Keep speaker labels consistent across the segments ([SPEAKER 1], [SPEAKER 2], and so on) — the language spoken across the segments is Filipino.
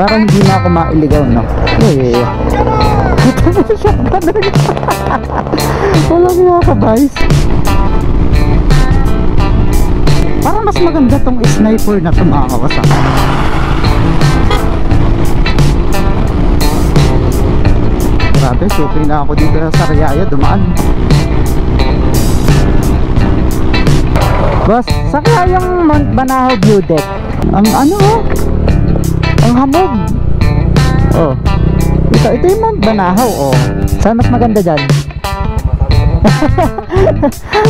[SPEAKER 1] Para hindi na ako mailigaw, no? Yeah. Ito na yung shotgun. Walang nga ka, guys. Parang mas maganda tong sniper na ito, mga kawasak. Grabe, suki na ako dito sa Riyaya, dumaan. Boss, sa kaya yung Mount Banahaw view deck? Ang ano, ang hamog. Oh, ito yung Mount Banahaw, oh. Saan mas maganda dyan?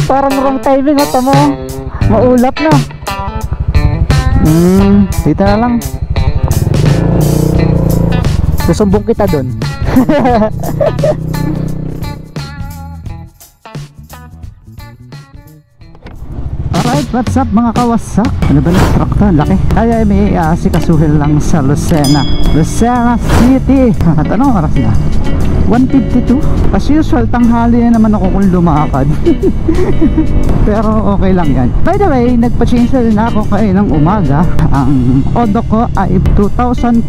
[SPEAKER 1] Parang wrong timing, oh, tamo. Maulap na. Dito na lang. Susumbong kita dun. Alright, what's up mga kawasak? Ano ba na truck to? Laki. Kaya may asikasuhin lang sa Lucena City. At anong oras na? 1:52. As usual, tanghali na naman ako kung lumakad. Pero okay lang yan. By the way, nagpa-change na ako kayo ng umaga. Ang odo ko ay 2,521.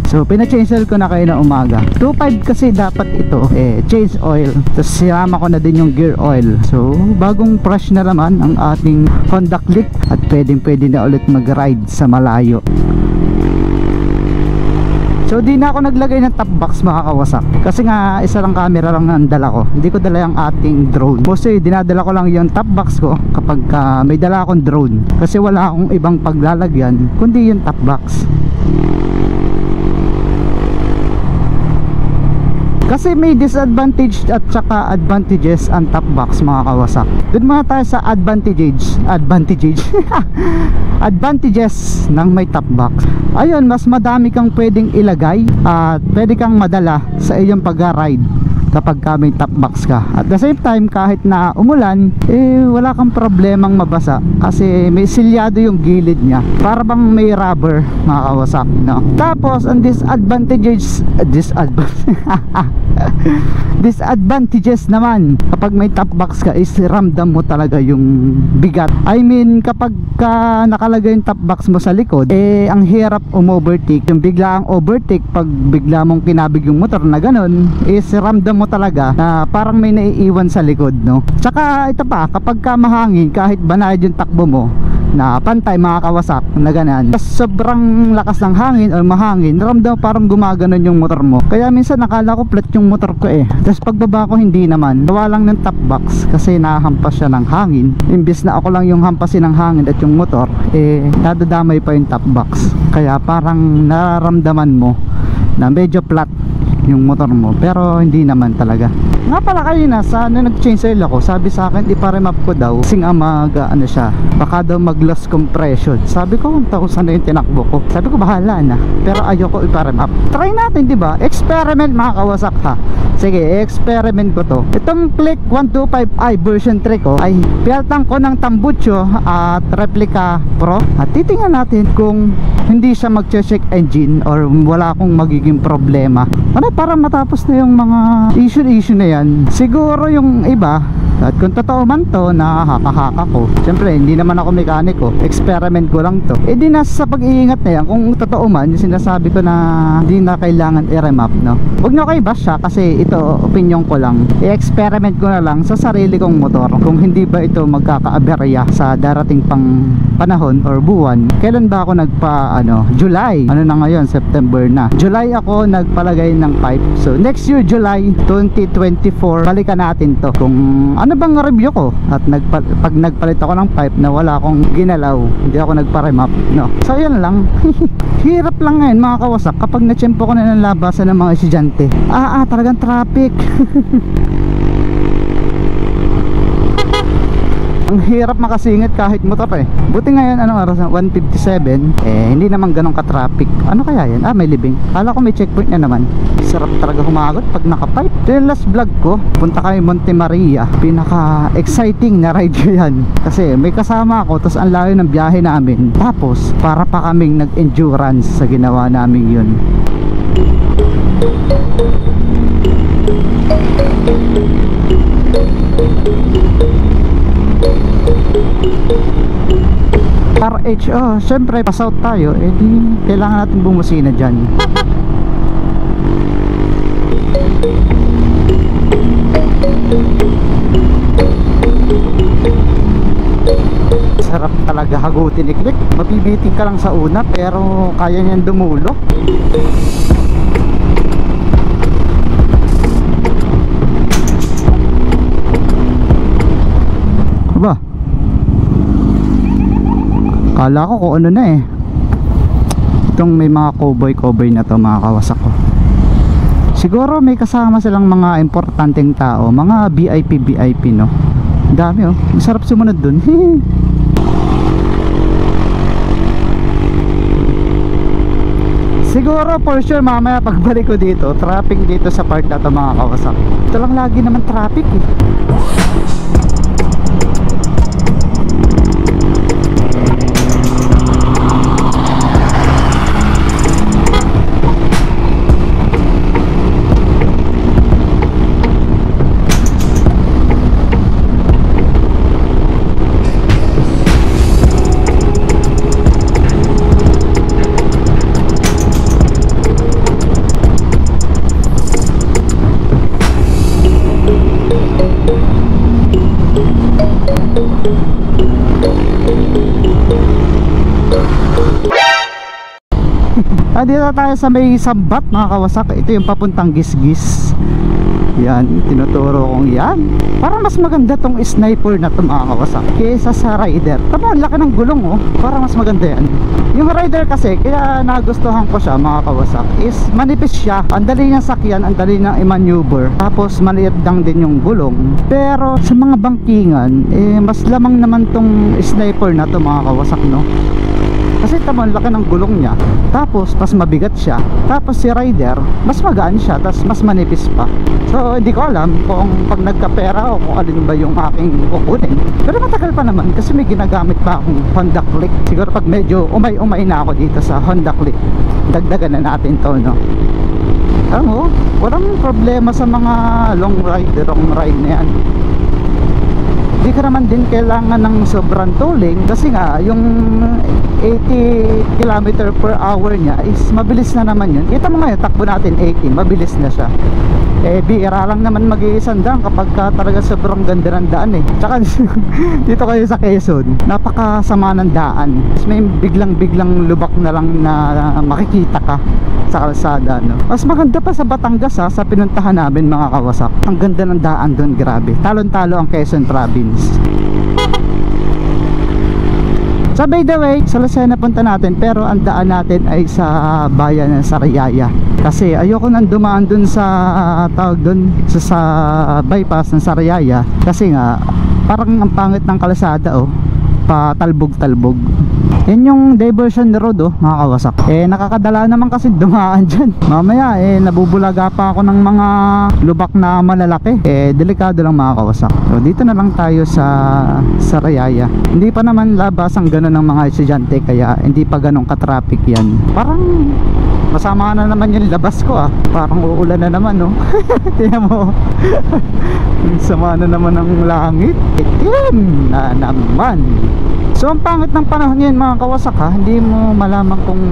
[SPEAKER 1] So pina-change ko na kayo ng umaga. 2,500 kasi dapat ito, change oil. Tapos sinama ko na din yung gear oil. So bagong fresh na naman ang ating Honda Click. At pwede na ulit mag-ride sa malayo. So di na ako naglagay ng top box mga kawasak. Kasi nga isa lang camera lang ang dala ko. Hindi ko dala yung ating drone. Kasi dinadala ko lang yung top box ko kapag may dala akong drone. Kasi wala akong ibang paglalagyan kundi yung top box. Kasi may disadvantage at saka advantages ang top box mga kawasak. Doon muna tayo sa advantages ng may top box. Ayun, mas madami kang pwedeng ilagay at pwede kang madala sa iyong pag-ride kapag may top box ka. At the same time, kahit na umulan, wala kang problemang mabasa kasi may silyado yung gilid niya. Para bang may rubber, mga kawasak, no? Tapos, ang disadvantages naman kapag may top box ka is ramdam mo talaga yung bigat. I mean, kapag nakalagay yung top box mo sa likod, ang hirap overtake. Yung bigla ang overtake pag bigla mong kinabig yung motor na ganun, is ramdam mo talaga na parang may naiiwan sa likod, no? Tsaka ito pa, kapag mahangin, kahit banayad yung takbo mo na pantay mga kawasak na ganan, sobrang lakas ng hangin o mahangin, ramdam parang gumaganon yung motor mo. Kaya minsan nakala ko flat yung motor ko tapos pagbaba ko hindi naman, gawa lang ng top box kasi nahampas siya ng hangin. Imbis na ako lang yung hampasin ng hangin at yung motor, nadadamay pa yung top box. Kaya parang nararamdaman mo na medyo flat yung motor mo, pero hindi naman talaga. Nga pala kayo na sa nag-change oil ako, sabi sa akin iparemap ko daw sing ano siya, baka daw mag loss compression. Sabi ko 1,000 na yung tinakbo ko, sabi ko bahala na, pero ayoko iparemap. Try natin, di ba? Experiment mga kawasak ha. Sige, experiment ko to. Itong Click 125i version 3 ko ay pinaltan ko ng Tambucho at Replica Pro. At titingnan natin kung hindi siya mag-check engine or wala akong magiging problema. Ano, para matapos na yung mga issue na yan. Siguro yung iba, at kung totoo man to, nakakahaka ko. Siyempre, hindi naman ako mekaniko. Experiment ko lang to. Di nasa pag-iingat na yan. Kung totoo man, yung sinasabi ko na hindi na kailangan i-remap, no? Huwag nyo kayo bash siya kasi ito, opinion ko lang. I-experiment ko na lang sa sarili kong motor. Kung hindi ba ito magkakaaberya sa darating pang panahon or buwan. Kailan ba ako July. Ano na ngayon? September na. July ako nagpalagay ng pipe. So, next year, July 2024, balikan natin to. Kung ano bang review ko at pag nagpalit ako ng pipe na wala akong ginalaw, hindi ako nagpa-remap, no? So yun lang. Hirap lang ngayon mga kawasak kapag natsyempo ko na ng labasan ng mga estudyante. Talagang traffic. Ang hirap makasingit kahit motor Buti ngayon, anong oras na? 1:57. Hindi naman ganun ka-traffic. Ano kaya yan? May libing. Kala ko may checkpoint na naman. Sarap talaga humagot pag naka-pipe. Ito yung last vlog ko. Punta kami Monte Maria. Pinaka-exciting na ride ko yan. Kasi may kasama ako, tapos ang layo ng biyahe namin. Tapos, para pa kaming nag-endurance sa ginawa namin yun. H, syempre pass out tayo, di kailangan natin bumusina dyan. Sarap talaga hagutin iklik. Mabibiting ka lang sa una pero kaya niyan dumulo. Aba, kala ko kung ano na eh. Itong may mga cowboy na to, mga kawasak ko. Siguro may kasama silang mga importanteng tao, mga VIP no. Dami masarap sumunod dun. Siguro for sure mamaya pagbalik ko dito, traffic dito sa part na to, mga kawasak. Ito lang lagi naman traffic eh. Dito tayo sa may Sambat, mga kawasak. Ito yung papuntang Gisgis. Yan, tinuturo kong yan. Parang mas maganda tong sniper na to, mga kawasak, kaysa sa rider. Tama, laki ng gulong parang mas maganda yan. Yung rider kasi, kaya nagustuhan ko siya, mga kawasak, is manipis siya. Ang dali niyang sakyan, ang dali niyang i-maneuver. Tapos maliit lang din yung gulong. Pero sa mga bangkingan, mas lamang naman tong sniper na to, mga kawasak, no? Kasi tama, laki ng gulong niya. Tapos mas mabigat siya. Tapos si rider, mas magaan siya, tapos mas manipis pa. So hindi ko alam kung pag nagkapera o kung alin ba yung aking kukunin. Pero matagal pa naman kasi may ginagamit pa akong Honda Click. Siguro pag medyo umay na ako dito sa Honda Click, dagdagan na natin to, no? Alam mo, walang problema sa mga long ride na yan. Hindi ka naman din kailangan ng sobrang tolling kasi nga yung 80 km per hour niya is mabilis na naman yun. Kita mo ngayon, takbo natin 80, mabilis na siya. Bira lang naman mag-iisang daan kapag talaga sobrang ganda ng daan eh. Tsaka dito kayo sa Quezon, napakasama ng daan. May biglang lubak na lang na makikita ka sa kalsada, no? Mas maganda pa sa Batangas sa pinuntahan namin, mga kawasak. Ang ganda ng daan doon, grabe. Talon-talo ang Quezon Province. So by the way, sa Lucena punta natin, pero ang daan natin ay sa bayan ng Sariaya. Kasi ayoko nang dumaan dun sa tawag dun sa bypass ng Sariaya. Kasi nga parang ang pangit ng kalsada, patalbog-talbog. Yan yung diversion road, mga kawasak. Nakakadala naman kasi dumaan dyan. Mamaya nabubulaga pa ako ng mga lubak na malalaki. Delikado lang, mga kawasak. So dito na lang tayo sa Sariaya. Hindi pa naman labas ang gano'n ng mga estudyante, kaya hindi pa ganun ka-traffic yan. Parang masama na naman yung labas ko, parang uulan na naman, no? Tingnan mo. Sama na naman ng langit. Itim na naman. So ang pangit ng panahon ngayon, mga kawasak, hindi mo malaman kung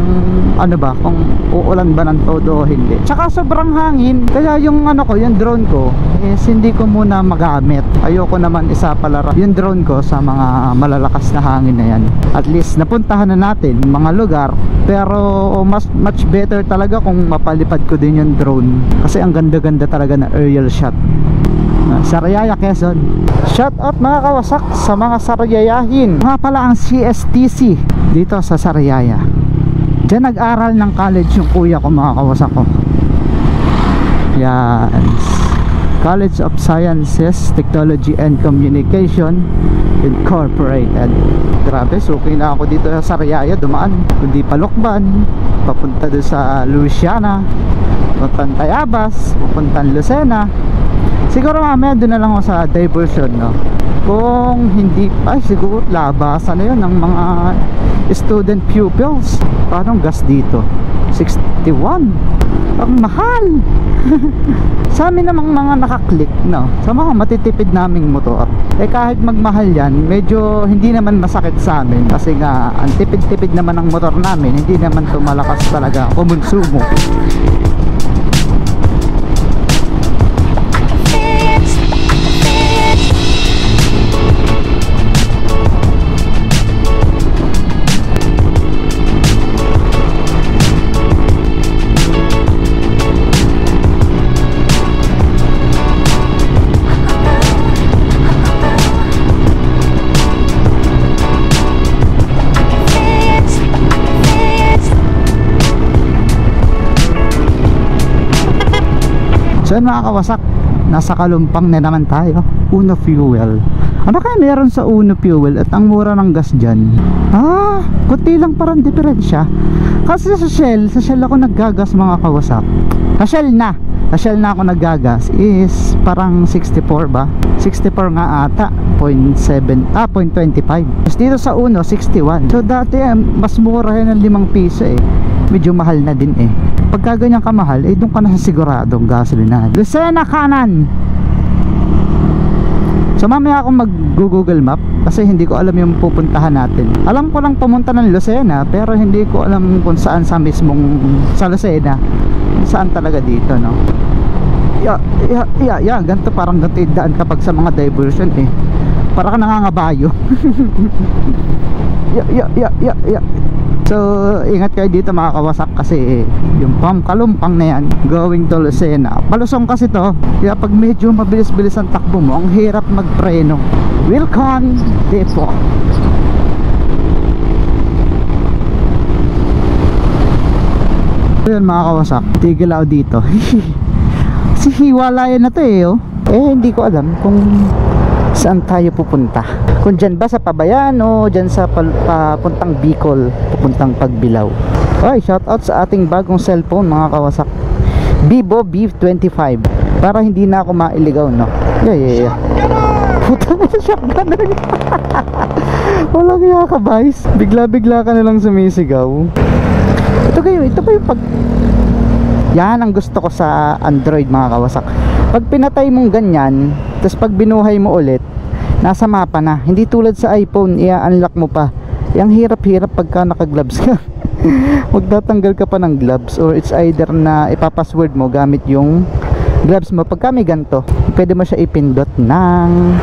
[SPEAKER 1] ano ba, kung uulan ba ng todo o hindi. Tsaka sobrang hangin, kaya yung yung drone ko hindi ko muna magamit. Ayoko naman isapalaro yung drone ko sa mga malalakas na hangin na yan. At least napuntahan na natin mga lugar, pero much better talaga kung mapalipad ko din yung drone, kasi ang ganda-ganda talaga na aerial shot. Sariaya, Quezon. Shout out, mga kawasak, sa mga Sariayahin. Nga pala ang CSTC dito sa Sariaya. Diyan nag-aral ng college yung kuya ko, mga kawasak ko. Yan, College of Sciences, Technology and Communication Incorporated. Grabe, suki na ako dito sa Sariaya, dumaan. Kundi Palokban, papunta doon sa Louisiana, papuntang Tayabas, papuntang Lucena. Siguro mamaya doon na lang ako sa diversion, no? Kung hindi, siguro labasan na yun ng mga student pupils. Parang gas dito 61, ang mahal. Sa amin namang mga nakaklik, no, sa mga matitipid naming motor, kahit magmahal yan, medyo hindi naman masakit sa amin kasi nga ang tipid-tipid naman ng motor namin, hindi naman tumalakas talaga kumonsumo. So yun mga kawasak, nasa Kalumpang na naman tayo. Uno Fuel. Ano kaya meron sa Uno Fuel at ang mura ng gas dyan? Kunti lang parang diferensya. Kasi sa Shell ako naggagas mga kawasak. Sa Shell na ako naggagas is parang 64 ba? 64 nga ata, 0.25. Tapos dito sa Uno, 61. So dati mas mura yan ng 5 piso eh. Medyo mahal na din eh. Pagka ganyan kamahal, doon ka na sa siguradong gasolinahan. Lucena kanan. So mamaya ako mag-Google Map kasi hindi ko alam yung pupuntahan natin. Alam ko lang pumunta ng Lucena pero hindi ko alam kung saan sa mismong sa Lucena. Saan talaga dito, no? Ganito parang ganito yung daan kapag sa mga diversion eh. Para ka nangangabayo. So ingat kayo dito mga kawasak kasi yung Kalumpang na yan going to Lucena, palusong kasi to, kaya pag medyo mabilis-bilis ang takbo mo, ang hirap magpreno. Wilcon Depot. So yun mga kawasak, tigil ako dito. Kasi hiwalayan na to hindi ko alam kung saan tayo pupunta, kung dyan ba sa Pabayan o dyan sa papuntang Bicol, pupuntang Pagbilao. Ay, shoutout sa ating bagong cellphone mga kawasak, Vivo V25, para hindi na ako mailigaw, no? Yeah. Puta na shotgun. Walang kaya ka guys, bigla-bigla ka nalang sumisigaw. Ito ba yung yan ang gusto ko sa Android mga kawasak. Pag pinatay mong ganyan, tapos pag binuhay mo ulit, nasa mapa na. Hindi tulad sa iPhone, i-unlock mo pa. Yang hirap-hirap pagka naka-gloves ka. Magtatanggal ka pa ng gloves, or it's either na ipapassword mo gamit yung gloves mo. Pagka may ganito, pwede mo siya ipindot ng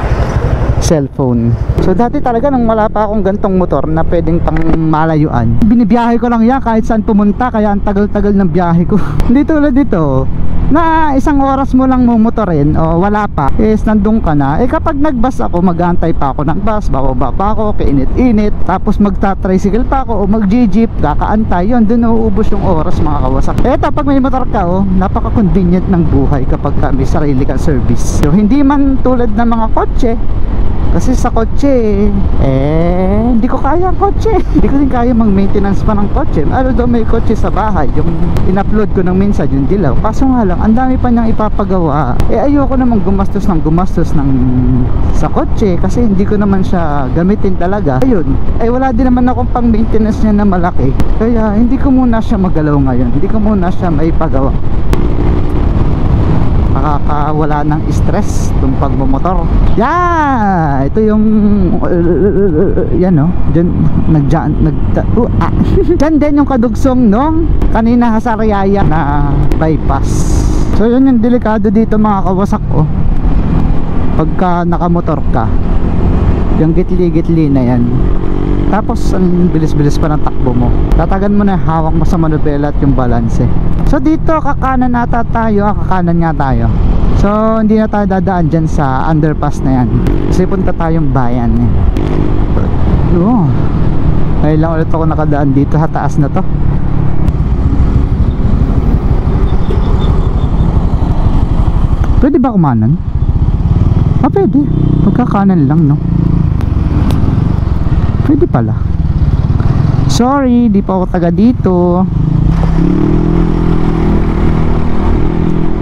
[SPEAKER 1] cellphone. So dati talaga nung wala pa akong gantong motor na pwedeng pang malayuan, binibiyahe ko lang yan kahit saan pumunta, kaya ang tagal-tagal ng biyahe ko. Hindi tulad dito na isang oras mo lang mumotorin o wala pa is nandun ka na. Kapag nag-bus ako, mag-aantay pa ako ng bus, bababa pa ako, kainit-init, tapos magta-tricycle pa ako o mag-jeep, kakaantay, yun, dun nauubos yung oras mga kawasak. Eto, pag may motor ka, napaka-convenient ng buhay kapag may sarili kang service. So hindi man tulad ng mga kotse, kasi sa kotse hindi ko kaya ang kotse. Hindi ko din kaya mag-maintenance pa ng kotse. Ano daw, may kotse sa bahay, yung in-upload ko ng minsan yung dilaw, kaso nga lang ang dami pa niyang ipapagawa. Ayoko namang gumastos ng sa kotse kasi hindi ko naman siya gamitin talaga. Ayun, wala din naman akong pang maintenance niya na malaki, kaya hindi ko muna siya magalaw ngayon. Hindi ko muna siya maipagawa. Nakakawala ng stress itong pagmumotor. Ito yung yan dyan, dyan din yung kadugsong nung kanina sa Riyaya na bypass. So yun yung delikado dito mga kawasak pagka nakamotor ka, yung gitli-gitli na yan, tapos ang bilis-bilis pa ng takbo mo, tatagan mo na hawak mo sa manubela at yung balance. So dito kakanan ata tayo, kakanan nga tayo. So hindi na tayo dadaan dyan sa underpass na yan kasi punta tayong bayan ngayon lang ulit ako nakadaan dito sa taas na to. Pwede ba kumanan? Pwede, pagkakanan lang, no? Pwede pala. Sorry, di pa ako taga dito.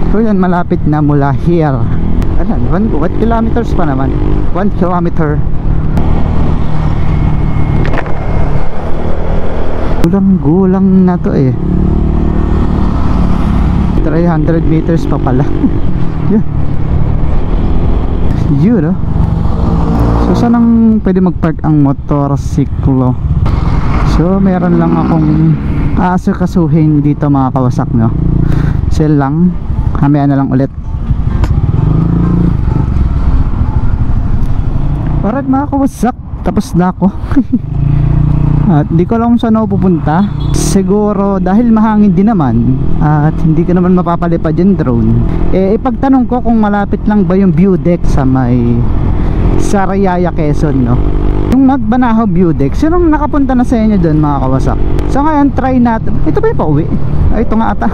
[SPEAKER 1] So yan, malapit na mula here. Ano, 1 kilometers pa naman. 1 kilometer. Gulang-gulang na to 300 meters pa pala. Yun. Yun, oh. So saan ang pwede magpark ang motorsiklo? So meron lang akong aasukasuhin dito mga kawasak, no? Sell lang, hamaya na lang ulit. Alright mga kawasak, tapos na ako. At di ko alam saan ako pupunta. Siguro dahil mahangin din naman at hindi ka naman mapapalipad yung drone, ipagtanong ko kung malapit lang ba yung view deck sa may Sariaya, Quezon, no? Yung Mount Banahaw view deck, sinong nakapunta na sa inyo doon mga kawasak? So ngayon try natin. Ito ba yung pauwi? Ay, ito nga ata.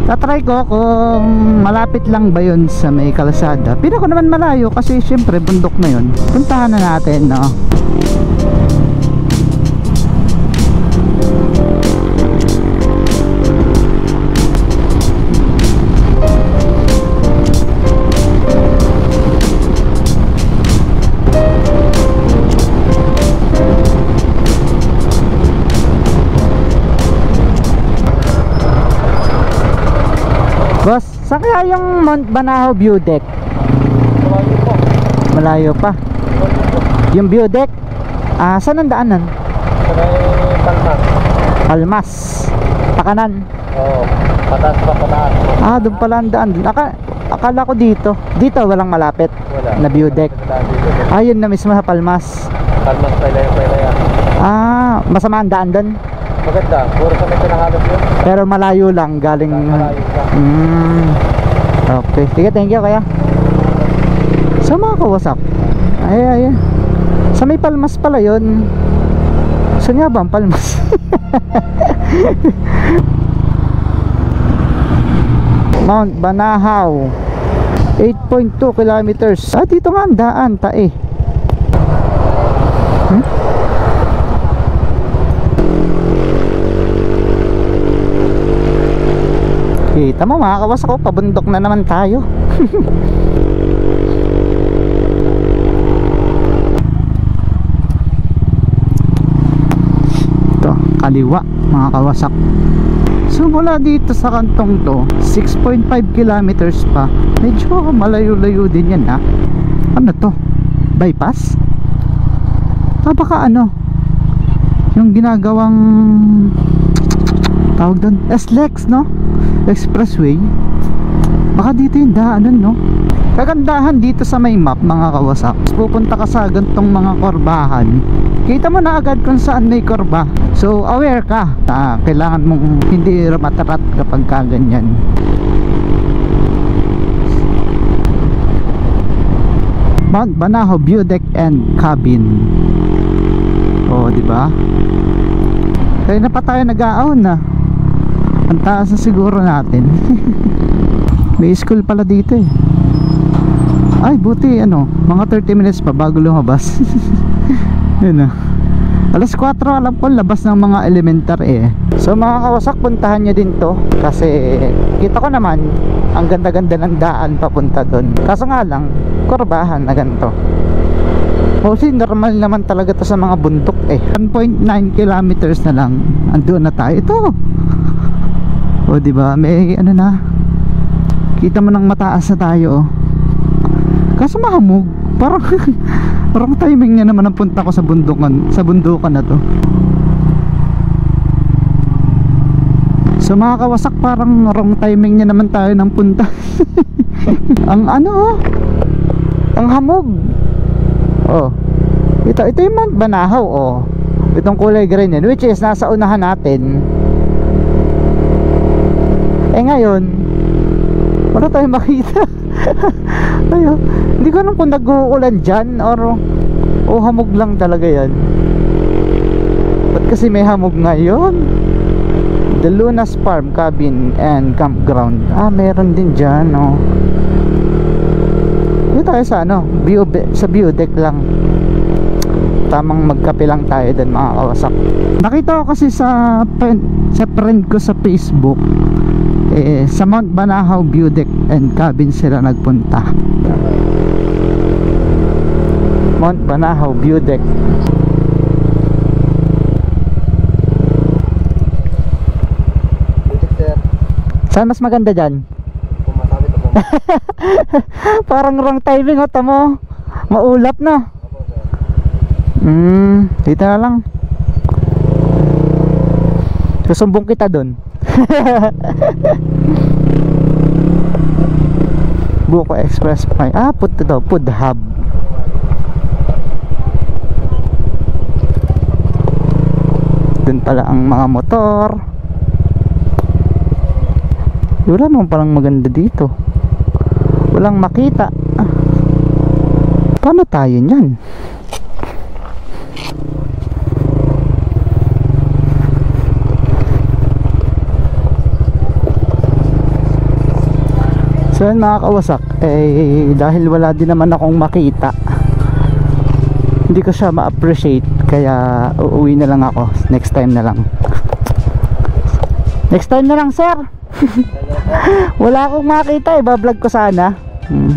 [SPEAKER 1] Tatry ko kung malapit lang ba yun sa may kalsada. Pero ko naman malayo kasi syempre bundok na yun. Puntahan na natin, no? Boss, saan kaya yung Mount Banahaw view deck?
[SPEAKER 2] Malayo po.
[SPEAKER 1] Malayo pa. Yung view deck, saan ang daanan?
[SPEAKER 2] Sa Palmas.
[SPEAKER 1] Palmas. Pakanan.
[SPEAKER 2] Oo. Pataas pa pataas.
[SPEAKER 1] Doon pala ang daan. Akala ko dito. Dito walang malapit.
[SPEAKER 2] Wala.
[SPEAKER 1] Na view deck. Yun na mismo sa Palmas.
[SPEAKER 2] Palmas Paylaya.
[SPEAKER 1] Masama ang daan doon.
[SPEAKER 2] Maganda. Puro sa may pinahalap yun.
[SPEAKER 1] Pero malayo lang galing.
[SPEAKER 2] Malayo lang.
[SPEAKER 1] Okay. Sige, thank you kaya. Sa mga kawasak. Ay. Sa may Palmas pala yun. Saan nga ba ang Palmas? Mount Banahaw 8.2 kilometers. Dito nga ang daan, tae. Kita mo mga kawasak ko, pabundok na naman tayo. Ito, kaliwa mga kawasak. So mula dito sa kantong to 6.5 kilometers pa. Medyo malayo-layo din yan, ha. Ano to? Bypass? Baka ano yung ginagawang tawag doon, SLEX, no? Expressway. Baka dito yung daanan, no? Kagandahan dito sa may map mga kawasak, pupunta ka sa gantong mga korbahan, kita mo na agad kung saan may korba. So aware ka na kailangan mong hindi ramatarat kapag kaganyan. Mount Banahaw view deck and cabin. Di ba? Kaya na pa tayo nag-aon na. Ang taas na siguro natin. May school pala dito eh. Ay buti mga 30 minutes pa bago lumabas. Yun na. Alas 4 alam ko labas ng mga elementary eh. So mga kawasak, puntahan nyo din to. Kasi kita ko naman ang ganda-ganda ng daan papunta doon. Kaso nga lang, kurbahan na ganito. Kasi normal naman talaga to sa mga bundok eh. 1.9 kilometers na lang andun na tayo. Ito diba, may na, kita mo nang mataas na tayo. Kaso mahamog. Parang timing niya naman ang punta ko sa bundukan na to. So mga kawasak, parang wrong timing niya naman tayo ng punta. Ang ang hamog. Ito yung Mount Banahaw. Itong kulay green yan, which is nasa unahan natin. Ngayon wala tayong makita. Hindi ko alam kung nag-uulan dyan or hamog lang talaga yan. Ba't kasi may hamog ngayon? The Lunas Farm Cabin and Campground. Meron din dyan. Dito tayo sa sa view deck lang. Tamang magkape lang tayo din mga kawasak. Nakita ko kasi sa friend ko sa Facebook, sa Mount Banahaw view deck and cabin sila nagpunta. Mount Banahaw view deck. Saan mas maganda dyan?
[SPEAKER 2] Kung masabi ito po.
[SPEAKER 1] Parang wrong timing o, tamo. Maulap na.
[SPEAKER 2] Opo, sir.
[SPEAKER 1] Dito na lang. Susumbong kita dun. Buko Express Point. Food to, food hub. Dun pala ang mga motor. Wala naman palang maganda dito. Walang makita. Paano tayo nyan? So yun mga kawasak, dahil wala din naman akong makita, hindi ko siya ma-appreciate, kaya uuwi na lang ako. Next time na lang. Next time na lang, sir. Wala akong makita, bablog ko sana.
[SPEAKER 2] Ano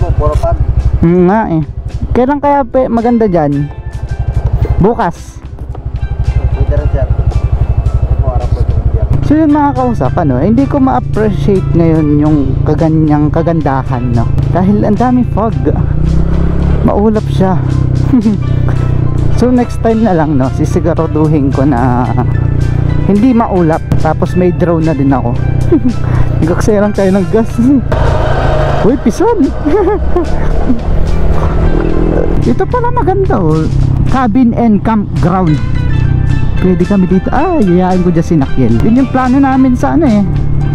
[SPEAKER 2] mo, puro pag.
[SPEAKER 1] Nga Kailan kaya maganda dyan? Bukas.
[SPEAKER 2] Pwede rin, sir. Araw po ito.
[SPEAKER 1] So yun mga kausap, hindi ko ma-appreciate ngayon yung kaganyang kagandahan, no? Dahil ang daming fog. Maulap siya. So next time na lang, no, sisiguraduhin ko na hindi maulap. Tapos may drone na din ako. Nagkaksayaran tayo ng gas. Uy, pison. Ito pala maganda, oh. Cabin and campground. Pwede kami dito. Yayain ko dyan si Nakiel. Yun yung plano namin sa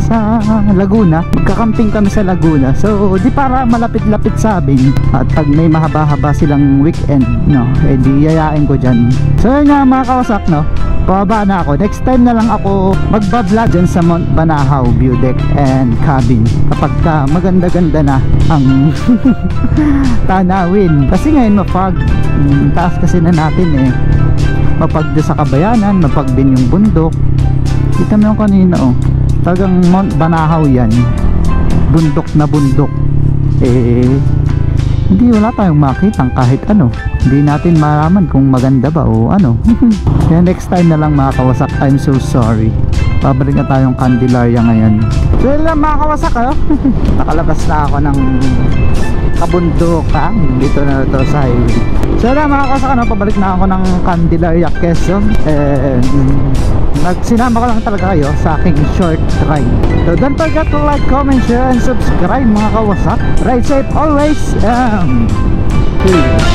[SPEAKER 1] sa Laguna. Magkakamping kami sa Laguna. So di para malapit-lapit sa amin. At pag may mahaba-haba silang weekend, no, di yayain ko dyan. So yun nga mga kawasak, no, pababa na ako. Next time na lang ako magbablog dyan sa Mount Banahaw view deck and cabin, kapag maganda-ganda na ang tanawin. Kasi ngayon mapag taas kasi na natin mapag sa Kabayanan, mapag din yung bundok. Kita mo yung kanina, talagang Mount Banahaw yan, bundok na bundok. Hindi, wala tayong makitang kahit ano. Hindi natin malaman kung maganda ba o ano. Kaya next time na lang mga kawasak. I'm so sorry. Pabalik na tayong Candelaria ngayon. So yun lang mga kawasak, nakalabas na ako ng kabundukan dito na ito sa highway. So yun lang mga kawasak, pabalik na ako ng Candelaria, Quezon. Sinama ko lang talaga kayo sa aking short ride. So don't forget to like, comment, share, and subscribe mga kawasak. Ride safe always. Peace.